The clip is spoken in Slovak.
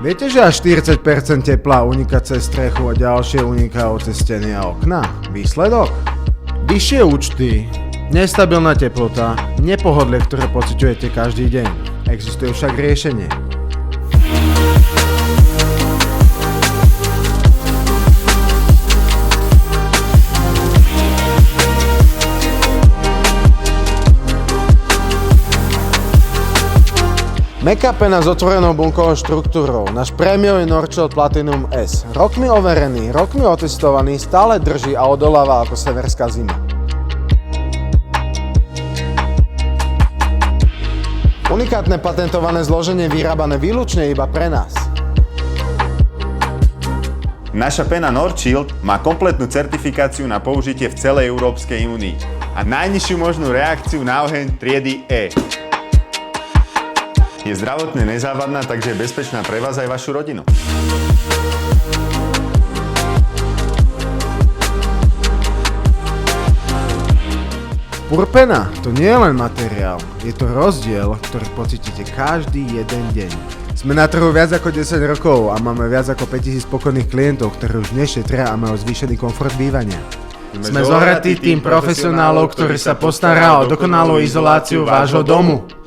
Viete, že až 40% tepla uniká cez strechu a ďalšie uniká cez steny a okna? Výsledok? Vyššie účty, nestabilná teplota, nepohodlie, ktoré pociťujete každý deň. Existuje však riešenie. Mäkká pena s otvorenou bunkovou štruktúrou, náš prémiový Norchild Platinum S. Rokmi overený, rokmi otestovaný, stále drží a odoláva ako severská zima. Unikátne patentované zloženie vyrábané výlučne iba pre nás. Naša pena Norchild má kompletnú certifikáciu na použitie v celej Európskej únii a najnižšiu možnú reakciu na oheň triedy E. Je zdravotne nezávadná, takže je bezpečná pre vás aj vašu rodinu. Purpena to nie je len materiál, je to rozdiel, ktorý pocítite každý jeden deň. Sme na trhu viac ako 10 rokov a máme viac ako 5000 spokojných klientov, ktorí už nešetria a majú zvýšený komfort bývania. Sme zohratý tým profesionálov, ktorý sa postará o dokonalú izoláciu vášho domu.